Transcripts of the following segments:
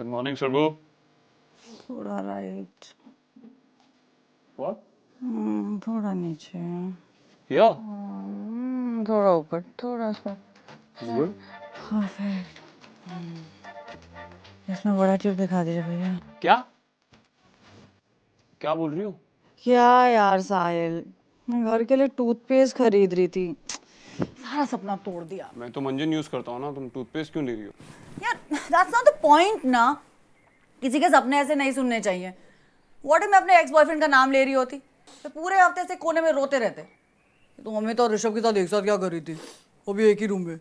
Good morning, Sarbu. थोड़ा right What? थोड़ा नीचे Here. थोड़ा ऊपर थोड़ा सा Good. परफेक्ट इसमें बड़ा ट्यूब दिखा दीजिए भैया। क्या क्या बोल रही हो? क्या यार साहिल, मैं घर के लिए टूथपेस्ट खरीद रही थी, सारा सपना तोड़ दिया मैं तो मंजन यूज करता हूँ ना, तुम टूथपेस्ट क्यों ले रही हो? यार। दैट्स नॉट द पॉइंट ना, किसी के सपने ऐसे नहीं सुनने चाहिए। व्हाट इफ मैं अपने एक्स बॉयफ्रेंड का नाम ले रही होती तो पूरे हफ्ते से कोने में रोते रहते तो मम्मी तो ऋषभ के साथ एक साथ क्या कर रही थी, वो भी एक ही रूम में।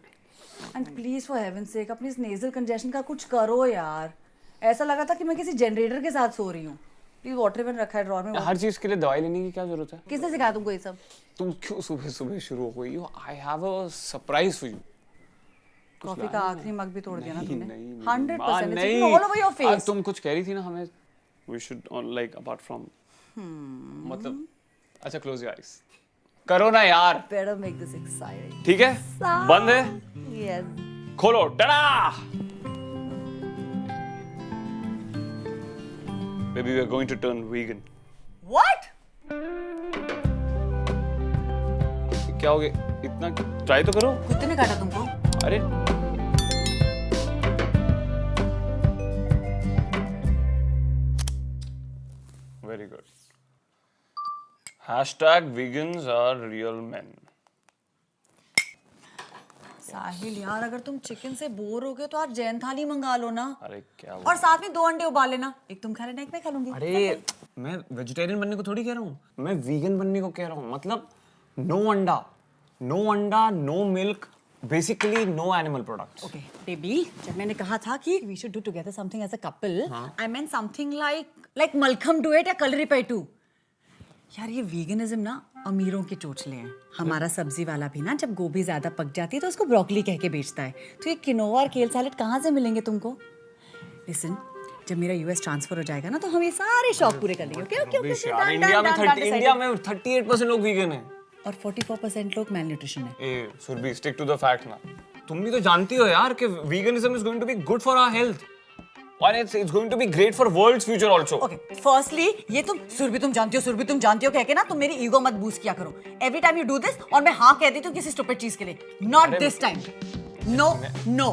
एंड प्लीज फॉर हेवन सेक अपनी इस नेजल कंजेशन का कुछ करो यार। ऐसा लगा था कि मैं किसी जनरेटर के साथ सो रही हूँ। प्लीज वाटर में रखा है ड्रॉर में। हर चीज के लिए दवाई लेने की क्या जरूरत है? किसने सिखाया तुमको ये सब? तुम क्यों सुबह सुबह शुरू हो गई हो? I have a surprise for you. Coffee का आखिरी मग भी तोड़ दिया ना तुमने। नहीं 100% नहीं, ऑल ओवर योर फेस। तुम कुछ कह रही थी ना हमें, we should like apart from, मतलब अच्छा क्लोज योर आईज करो ना यार। Better make this exciting. ठीक है, बंद है, यस खोलो। Tada baby, we are going to turn vegan. What? क्या हो गया? इतना ट्राई तो करो। कुत्ते ने काटा तुमको? अरे very good. Hashtag vegans are real man. Sahil यार, अगर तुम चिकन से बोर हो गए तो आज जैन थाली मंगा लो ना। अरे क्या और साथ में 2 अंडे उबाल लेना, एक तुम खा लेना एक मैं खा लूंगी। अरे मैं वेजिटेरियन बनने को थोड़ी कह रहा हूँ, मैं वीगन बनने को कह रहा हूँ। मतलब नो अंडा, no milk, basically no animal products. Okay baby, जब मैंने कहा था कि we should do together something as a couple, I mean something like mallakhamb duet या कलरी पैटू। यार ये वीगनिज्म ना अमीरों के चोचले हैं। हमारा सब्जी वाला भी ना जब गोभी ज्यादा पक जाती है तो उसको ब्रोकली कह के बेचता है। तो ये किनोवा और केल सैलेड कहाँ से मिलेंगे तुमको? लिसन, जब मेरा यूएस ट्रांसफर हो जाएगा ना तो हम ये सारे शौक पूरे कर लेंगे। Okay okay okay. इंडिया में 38% लोग वीगन हैं और 44% लोग मेल न्यूट्रिशन है। ए Surabhi, stick to the fact ना। तुम भी तो जानती हो यार कि veganism is going to be good for our health and it's going to be great for world's future also. Okay firstly ये तुम सुरभि तुम जानती हो कह के ना तुम मेरी ईगो मत बूस्ट किया करो। Every time you do this और मैं हाँ कह देती हूँ किसी स्टूपिड चीज के लिए। Not this time. No no,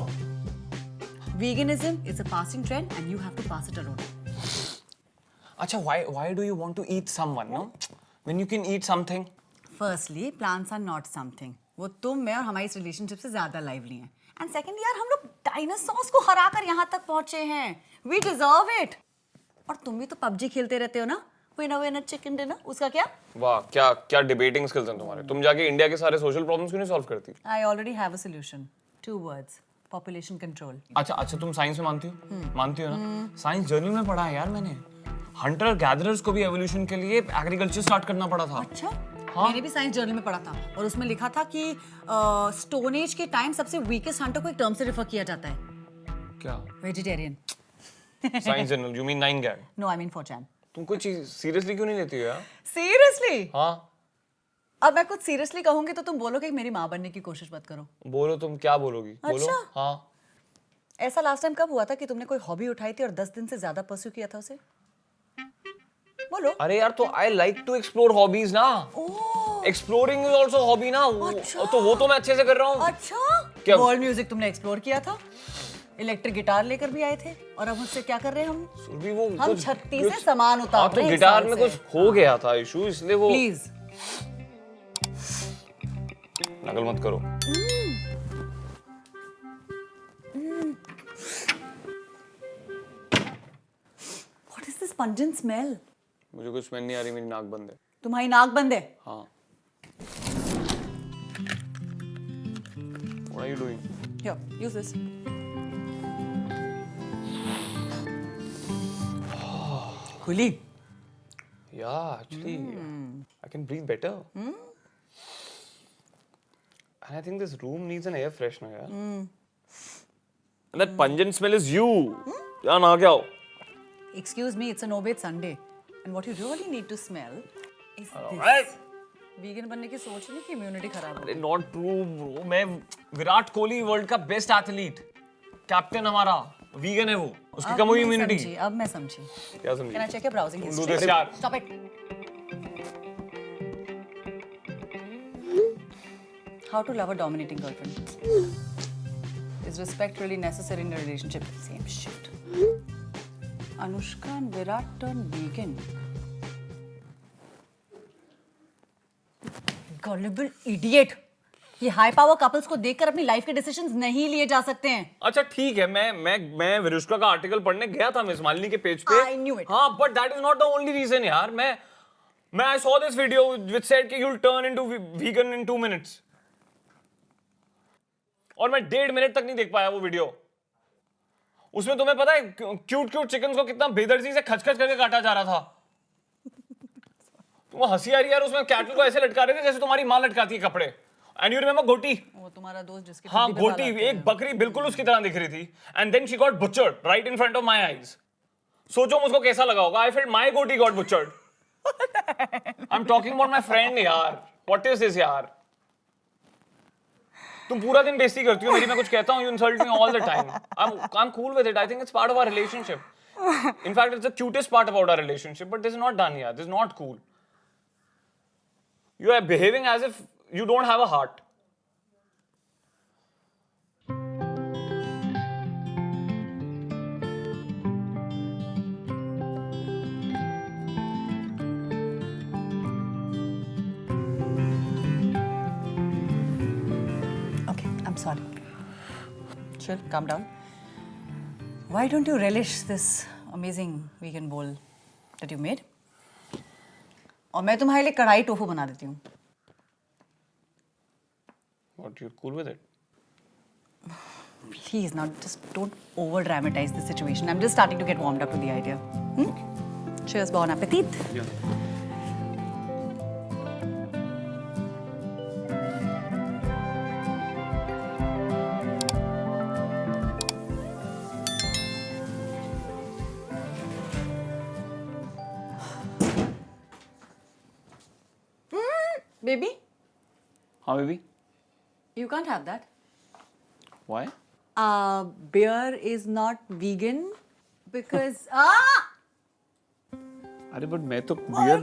veganism is a passing trend and you have to pass it alone. अच्छा, why do you want to eat someone, no? When you can eat something. Firstly plants are not something, वो तुम मैं और हमारी इस relationship से ज्यादा lively हैं। एंड सेकंड यार, हम लोग डायनासोर्स को हराकर यहाँ तक पहुंचे हैं। We deserve it. और तुम भी तो पबजी खेलते रहते हो ना, विनर चिकन डिनर, उसका क्या? वाह, क्या डिबेटिंग स्किल्स हैं तुम्हारे। तुम जाके इंडिया के सारे सोशल प्रॉब्लम्स क्यों नहीं सॉल्व करती? I already have a solution, 2 words, population control. अच्छा तुम साइंस में मानती हो ना? साइंस जर्नल में पढ़ा है यार मैंने, हंटर गैदरर्स को भी एवोल्यूशन के लिए एग्रीकल्चर स्टार्ट करना पड़ा था। अच्छा मैंने भी साइंस जर्नल में पढ़ा था और उसमें लिखा था कि स्टोन एज के टाइम सबसे वीकेस्ट हंटर को एक टर्म से रेफर किया जाता है। क्या? Vegetarian. Science journal, you mean 9gag? No I mean 4chan। तुम कुछ चीज सीरियसली क्यों नहीं लेती हो यार? सीरियसली? हाँ अब मैं कुछ सीरियसली कहूंगी तो तुम बोलोगे कि मेरी माँ बनने की कोशिश मत करो। बोलो, तुम क्या बोलोगी? बोलो। अच्छा? हाँ, ऐसा लास्ट टाइम कब हुआ था कि तुमने कोई हॉबी उठाई थी और 10 दिन से ज्यादा परस्यू किया था उसे? बोलो। अरे यार, तो I like to explore hobbies ना। एक्सप्लोरिंग इज आल्सो हॉबी ना। अच्छा। तो वो तो मैं अच्छे से कर रहा हूँ। अच्छा, क्या? वर्ल्ड म्यूजिक तुमने एक्सप्लोर किया था, इलेक्ट्रिक गिटार लेकर भी आए थे और अब मुझसे क्या कर रहे हैं हम? सुरभि, वो हम कुछ 36 से सामान उतार हाँ, रहे तो हैं गिटार एक में साल कुछ से। हो गया था इशू, इसलिए वो। प्लीज नकल मत करो। What is this pungent smell? मुझे कुछ स्मेल नहीं आ रही, मेरी नाक बंद है। तुम्हारी नाक बंद है? हाँ। What are you doing? Here, use this. खुली? Yeah, actually, I can breathe better. And I think this room needs an air freshener, yeah. And that pungent smell is you. Yeah, ना क्या हो? Excuse me, it's a no-bait Sunday, and what you really need to smell is this. Alright. Vegan बनने की सोच नहीं कि immunity खराब हो। अरे not true bro, मैं विराट कोहली वर्ल्ड का बेस्ट एथलीट, कैप्टन हमारा। वीगन है वो, उसकी कम हुई इम्यूनिटी। अब मैं समझी। क्या समझी? Can I check your browsing Do history? this यार। Stop it. How to love a dominating girlfriend? Is respect really necessary in a relationship? Same shit. Anushka and Virat turn vegan. Gullible idiot. ये high power couples को देखकर अपनी life के decisions नहीं लिए जा सकते हैं। अच्छा ठीक है, मैं विरुष्का का आर्टिकल पढ़ने गया था मिस मालिनी के पेज पे। I knew it. हाँ, but that is not the only reason यार। मैं I saw this video which said कि you'll turn into vegan in 2 minutes। और मैं 1.5 मिनट तक नहीं देख पाया वो वीडियो। उसमें तुम्हें पता है क्यूट चिकन्स को कितना बेदर्दी से खच-खच करके काटा जा रहा था। तुम्हें हंसी आ रही है यार, उसमें कैटल को ऐसे लटका रहे थे जैसे तुम्हारी माँ लटकाती है कपड़े। एंड यू रिमेंबर गोटी? वो तुम्हारा दोस्त जिसके हाँ, गोटी, एक बकरी बिल्कुल उसकी तरह दिख रही थी। And then she got butchered right in front of my eyes. सोचो मुझको कैसा लगा होगा। I felt my goatie got butchered. I am talking about my friend यार। व्हाट इज दिस यार? तुम पूरा दिन बेइज्जती करती हो मेरी, मैं कुछ कहता हूँ you insult me all the time. I'm cool with it. I think it's part of our relationship. In fact, it's the cutest part about our relationship. But this is not done here. This is not cool. You are behaving as if you don't have a heart. Okay, I'm sorry. Chill, calm down. Why don't you relish this amazing vegan bowl that you made? और मैं तुम्हारे लिए कढ़ाई tofu बना देती हूँ। What, you're cool with it? Please, now just don't over dramatize the situation. I'm just starting to get warmed up to the idea. Cheers, bon appetit. Yeah. Baby, हाँ baby, you can't have that. why? Beer is not vegan because अरे but मैं तो beer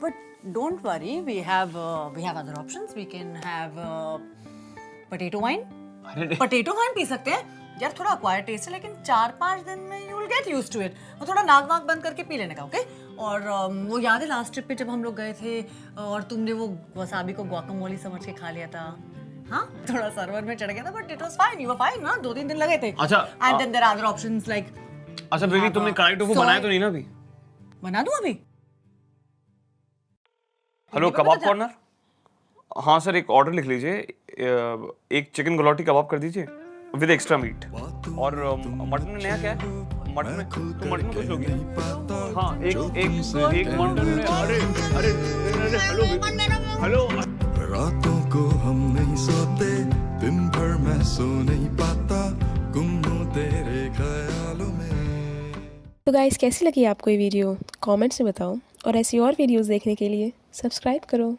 But don't worry, we have other options. We can have potato wine. अरे Potato wine P सकते हैं। यार थोड़ा acquired taste है, लेकिन 4-5 दिन में you will get used to it. वो थोड़ा नाक वाक बंद करके पी लेने का, ओके? और वो याद है लास्ट ट्रिप पे जब हम लोग गए थे और तुमने वो वसाबी को गुआकामोली समझ के खा लिया था। हाँ, थोड़ा सर्वर में चढ़ गया था, but it was fine. You were fine ना? 2-3 दिन लगे थे। अच्छा, And then there are other options like अच्छा बेबी, तुमने कढ़ाई टोफू बनाया तो नहीं ना अभी? बना दूँ अभी? हेलो, कबाब कॉर्नर? हाँ सर, एक ऑर्डर लिख लीजिए। एक चिकन गलौटी कबाब कर दीजिए विद एक्स्ट्रा मीट। और मटन में नया क्या है? मटन में कुछ लोगी? हाँ, एक मटन में। अरे हेलो। रातों को हम नहीं सोते, दिन भर मैं सो नहीं पाता, गुम हूँ तेरे ख्यालों में। तो गाइस, कैसी लगी आपको ये वीडियो? कमेंट्स में बताओ और ऐसी और वीडियोस देखने के लिए सब्सक्राइब करो।